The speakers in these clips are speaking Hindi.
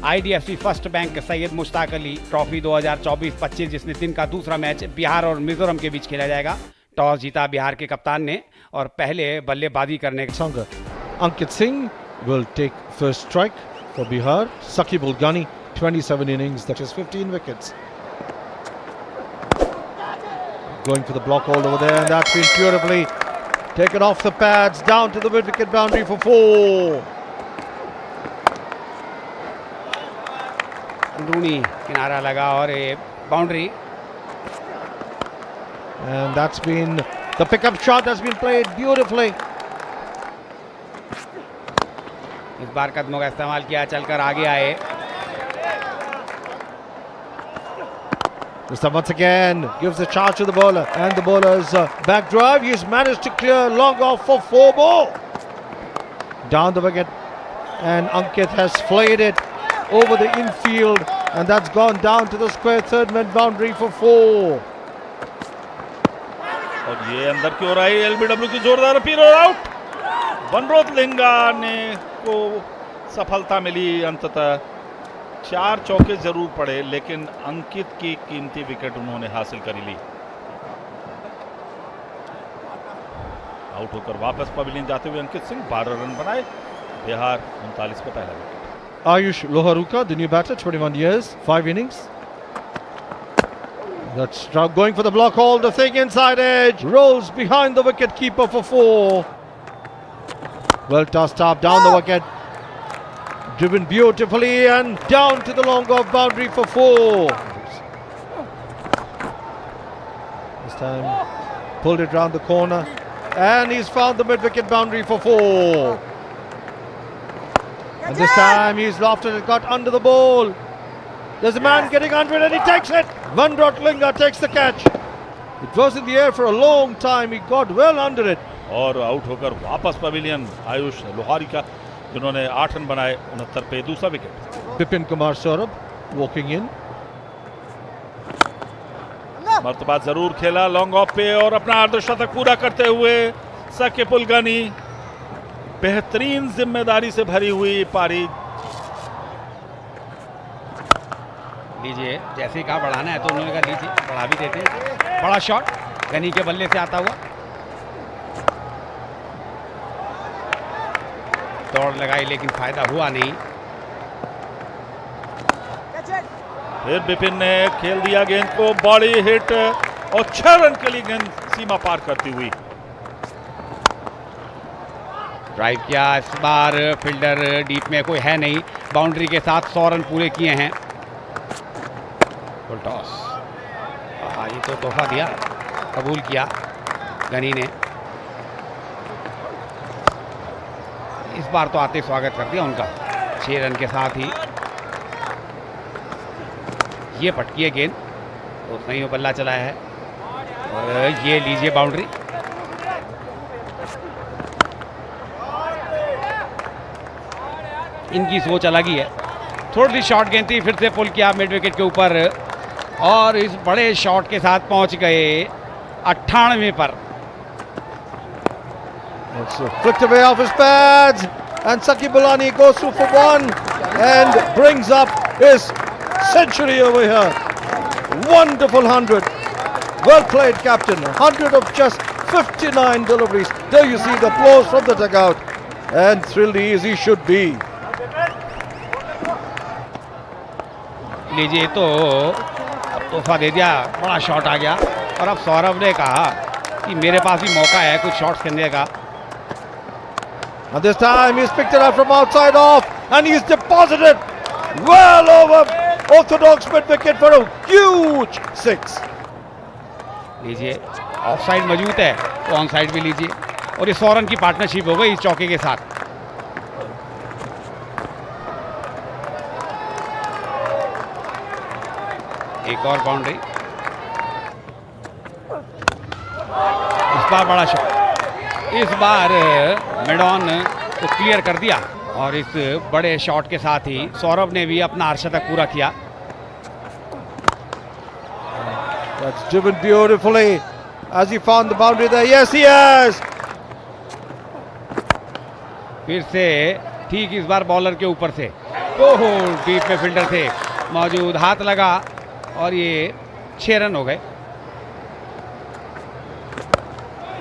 IDFC first bank Syed Mushtaq Ali trophy 2024-25 जिसने दिन का दूसरा मैच बिहार और मिजोरम के बीच खेला जाएगा। टॉस जीता बिहार के कप्तान ने और पहले बल्लेबाजी करने Sangha. Ankit Singh will take first strike for Bihar. Saqib ul Ghani, 27 innings, that is 15 wickets. Going for the block hold over there, and that's been beautifully taken off the pads, down to the mid-wicket boundary for 4. अंदरूनी किनारा लगा और ये boundary. And that's been, the pickup shot has been played beautifully. इस बार कदमों का इस्तेमाल किया, चलकर आगे आए। Mr. once again gives the charge to the bowler, and the bowler's back drive. He's managed to clear long off for 4 more. Down the wicket, and Ankit has flayed it over the infield, and that's gone down to the square third man boundary for 4. और ये अंदर की ओर आई, LBW की जोरदार अपील और आउट। वनरोत लिंगा ने को सफलता मिली। अंततः 4 चौके जरूर पड़े, लेकिन अंकित की कीमती विकेट उन्होंने हासिल कर ली। आउट होकर वापस पवेलियन जाते हुए अंकित सिंह 12 रन बनाए। बिहार 39 पे पहला wicket. Ayush Loharuka, the new batter, 21 years, 5 innings. That's going for the block hold, the thing inside edge, rolls behind the wicket keeper for 4. Well tossed up, down the wicket, driven beautifully and down to the long off boundary for 4. This time pulled it round the corner, and he's found the mid-wicket boundary for 4. And this time he's lofted it, got under the ball. There's a man getting under it, and he takes it. Vanrot Linga takes the catch. It was in the air for a long time. He got well under it. और आउट होकर वापस पवेलियन आयुष लोहारी का, जिन्होंने 8 रन बनाए 69 पे दूसरा wicket. Bipin Kumar Saurabh walking in. मर्तबा जरूर खेला लॉन्ग ऑफ पे और अपना अर्धशतक पूरा करते हुए साकिब उल गनी। बेहतरीन जिम्मेदारी से भरी हुई पारी। लीजिए, जैसे ही कहा बढ़ाना है तो उन्होंने कहा लीजिए, बढ़ा भी देते हैं। बड़ा शॉट गनी के बल्ले से आता हुआ, दौड़ लगाई लेकिन फायदा हुआ नहीं। फिर बिपिन ने खेल दिया गेंद को, बॉडी हिट और 6 रन के लिए गेंद सीमा पार करती हुई। ड्राइव किया, इस बार फील्डर डीप में कोई है नहीं। बाउंड्री के साथ 100 रन पूरे किए हैं। फुल टॉस, ये तो तोहफा दिया, कबूल किया गनी ने। इस बार तो आते स्वागत कर दिया उनका 6 रन के साथ ही। ये पटकी है गेंद, तो सही में बल्ला चलाया है और ये लीजिए बाउंड्री। इनकी सोच अलग ही है। थोड़ी सी शॉर्ट गेंद थी, फिर से पुल किया मिड विकेट के ऊपर और इस बड़े शॉट के साथ पहुंच गए 98 पर। Flicked away off his pads, and Saqib ul Ghani goes through for 1 and brings up his century over here. Wonderful 100. Well played, captain. 100 of just 59 deliveries. There you see the applause from the dugout, and thrilled he is, he should be. लीजिए, तो अब तोहफा दे दिया, बड़ा शॉट आ गया और अब सौरभ ने कहा कि मेरे पास भी मौका है कुछ शॉट्स खेलने का। And this time he's picked it up from outside off, and he's deposited well over orthodox mid wicket for a huge 6. लीजिए, ऑफ साइड मौजूद है तो ऑन साइड भी लीजिए और ये 100 रन की पार्टनरशिप हो गई इस चौके के साथ। एक और बाउंड्री, इस बार बड़ा शॉट। इस बार मिड ऑन को क्लियर कर दिया और इस बड़े शॉट के साथ ही सौरभ ने भी अपना अर्धशतक पूरा किया। That's driven beautifully as he found the boundary there. Yes, he has. फिर से ठीक इस बार बॉलर के ऊपर से डीप में फील्डर थे मौजूद, हाथ लगा और ये 6 रन हो गए।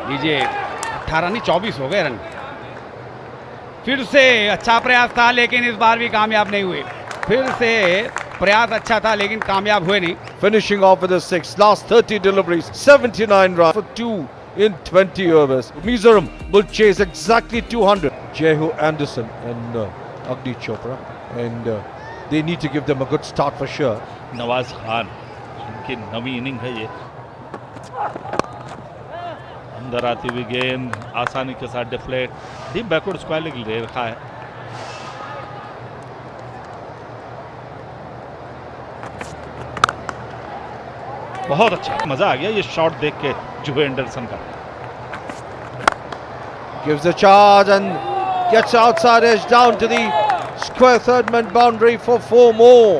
लीजिए 18 नहीं 24 हो गए रन। फिर से अच्छा प्रयास था लेकिन इस बार भी कामयाब नहीं हुए। फिर से प्रयास अच्छा था लेकिन कामयाब हुए नहीं। Finishing off with a 6. Last 30 deliveries, 79 runs for 2 in 20 overs. Mizoram will chase exactly 200. Jehu Anderson and Agni Chopra, and they need to give them a good start for sure. Nawaz Khan, इनकी नवी इनिंग है ये। अंदर आती हुई गेंद आसानी के साथ deflect, deep backward square leg ले रखा है। बहुत अच्छा, मजा आ गया ये शॉट देख के जुहे एंडरसन का। Gives a charge and gets outside edge down to the square third man boundary for 4 more.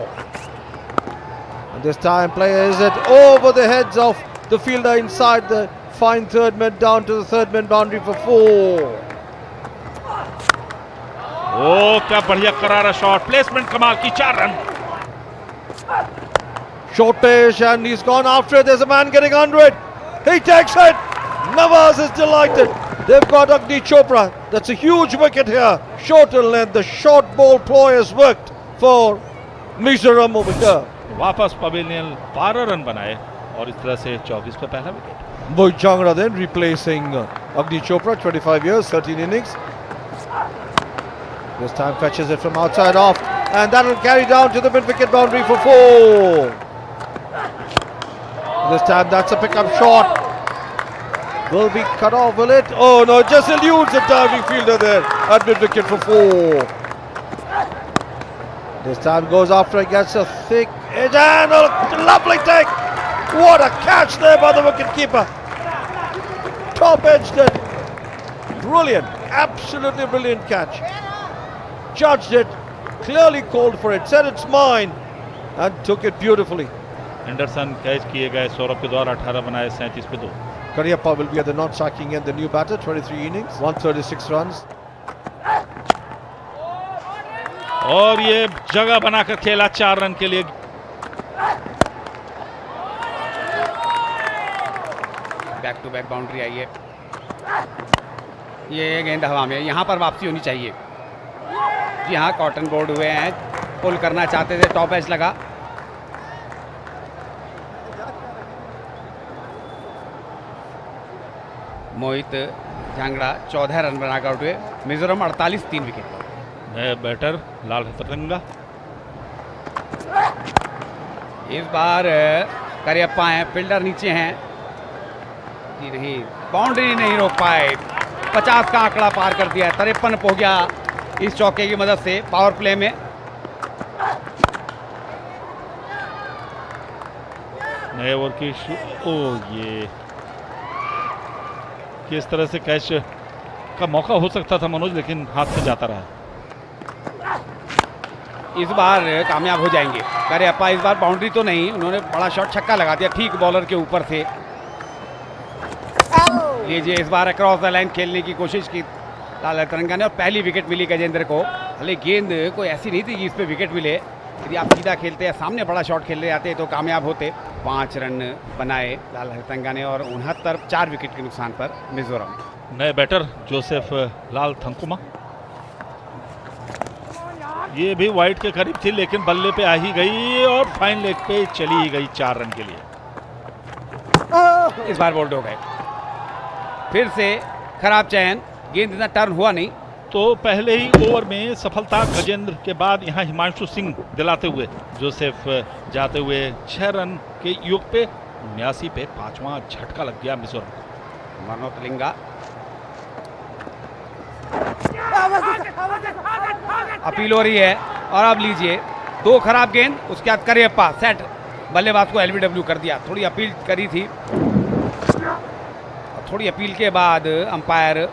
And this time player is it over the heads of the fielder inside the fine third man down to the third man boundary for 4. ओ क्या बढ़िया करारा शॉट, प्लेसमेंट कमाल की, 4 run. Short pitch and he's gone after it. There's a man getting under it. He takes it. Nawaz is delighted. They've got Agni Chopra. That's a huge wicket here. Short in length. The short ball ploy has worked for Mizoram over here. वापस पवेलियन 12 रन बनाए और इस तरह से 24 पे पहला wicket. Mohit Jangra then replacing Agni Chopra, 25 years, 13 innings. This time fetches it from outside off, and that will carry down to the mid-wicket boundary for 4. This time that's a pickup shot. Will be cut off, will it? Oh no, it just eludes the diving fielder there at mid-wicket for 4. This time goes after it, gets a thick edge, and a lovely take. What a catch there by the wicket-keeper. Top edged it. Brilliant, absolutely brilliant catch. Judged it, clearly called for it, said it's mine, and took it beautifully. Anderson catch किए गए, सौरभ के द्वारा 18 बनाए, 37 पे 2। Kariappa will be at the non-striking end, the new batter, 23 innings, 136 runs. और ये जगह बनाकर खेला 4 रन के लिए। बैक टू बैक बाउंड्री आई है। ये गेंद हवा में, यहाँ पर वापसी होनी चाहिए। जी हाँ, कॉटन बोर्ड हुए हैं, पुल करना चाहते थे, टॉप एज लगा। मोहित झांगड़ा 14 रन बनाकर आउट हुए। मिजोरम 48, 3 विकेट। नए बैटर लाल पतंगा। इस बार करियप्पा हैं, फील्डर नीचे हैं। जी नहीं, बाउंड्री नहीं रोक पाए। 50 का आंकड़ा पार कर दिया, 53 हो गया इस चौके की मदद से पावर प्ले में। नए ओवर की ये किस तरह से कैच का मौका हो सकता था मनोज, लेकिन हाथ से जाता रहा। इस बार कामयाब हो जाएंगे करियप्पा। इस बार बाउंड्री तो नहीं, उन्होंने बड़ा शॉट छक्का लगा दिया ठीक बॉलर के ऊपर से। लीजिए, इस बार अक्रॉस द लाइन खेलने की कोशिश की लाल तिरंगा ने और पहली विकेट मिली गजेंद्र को। हालांकि गेंद कोई ऐसी नहीं थी कि इस पे विकेट मिले। यदि आप सीधा खेलते या सामने बड़ा शॉट खेलने जाते तो कामयाब होते। 5 रन बनाए लाल तिरंगा ने और 69, 4 विकेट के नुकसान पर मिजोरम। नए बैटर जोसेफ लाल थंकुमा, ये भी वाइड के करीब थी लेकिन बल्ले पे आ ही गई और फाइन लेग पे चली ही गई 4 रन के लिए। इस बार बोल्ड हो गए। फिर से खराब चयन, गेंद इतना टर्न हुआ नहीं। तो पहले ही ओवर में सफलता गजेंद्र के बाद यहाँ हिमांशु सिंह दिलाते हुए जोसेफ जाते हुए 6 रन के योग पे 79 पे 5वां झटका लग गया मिजोरम को। मनोज लिंगा अपील हो रही है और अब लीजिए 2 खराब गेंद, उसके बाद करियप्पा सेट, बल्लेबाज को एलबीडब्ल्यू कर दिया। थोड़ी अपील करी थी, थोड़ी अपील के बाद अंपायर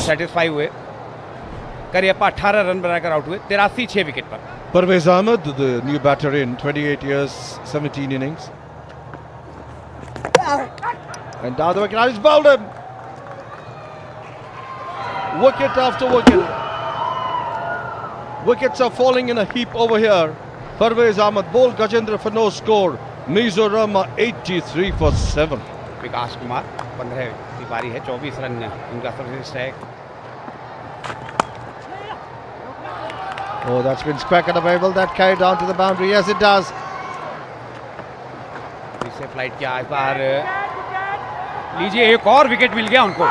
सेटिस्फाई हुए। करियप्पा 18 रन बनाकर आउट हुए, 83, 6 विकेट पर। Parvez Ahmed, the new batter in 28 years, 17 innings. And now the wicket, he's bowled him. Wicket after wicket. Wickets are falling in a heap over here. Parvez Ahmed bowled Gajendra for no score. Mizoram are 83 for 7. विकास कुमार 15 की पारी है, 24 रन उनका सर्वश्रेष्ठ है। Oh, that's been squared away. Will that carry down to the boundary? Yes, it does. इससे फ्लाइट किया, इस बार लीजिए एक और विकेट मिल गया उनको।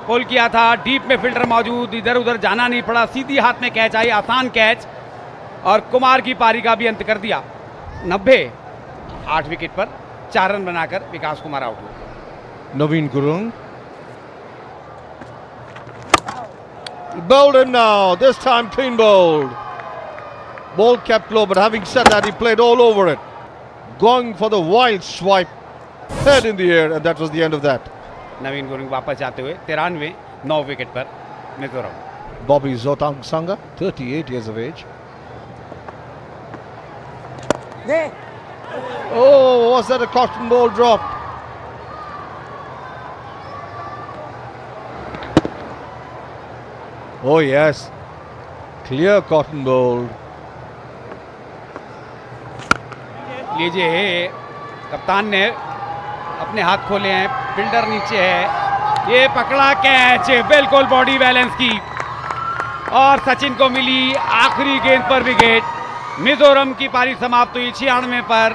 पुल किया था, डीप में फील्डर मौजूद, इधर उधर जाना नहीं पड़ा, सीधी हाथ में कैच आई, आसान कैच, और कुमार की पारी का भी अंत कर दिया। 90 8 विकेट पर 4 रन बनाकर विकास कुमार आउट हुए। Naveen Gurung. Bowled him now. This time clean bowled. Ball kept low, but having said that, he played all over it. Going for the wild swipe. Head in the air, and that was the end of that. नवीन गुरुंग वापस जाते हुए 93 9 विकेट पर Mizoram. Bobby Zotang Sanga, 38 years of age. Oh, was that a cotton ball drop? Oh yes, clear cotton ball. लीजिए कप्तान ने अपने हाथ खोले हैं, फील्डर नीचे है, ये पकड़ा कैच, बिल्कुल बॉडी बैलेंस की, और सचिन को मिली आखिरी गेंद पर विकेट। मिजोरम की पारी समाप्त हुई 96 पर।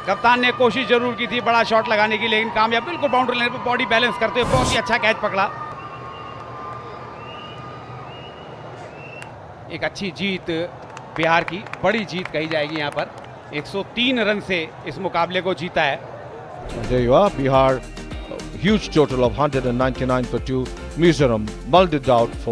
कप्तान ने कोशिश जरूर की थी बड़ा शॉट लगाने की, लेकिन कामयाब, बिल्कुल बाउंड्री लाइन पर बॉडी बैलेंस करते हुए बहुत ही अच्छा कैच पकड़ा। एक अच्छी जीत बिहार की, बड़ी जीत कही जाएगी यहाँ पर, 103 रन से इस मुकाबले को जीता है। There you are, Bihar, a huge total of 199 for 2. Mizoram mulled it out for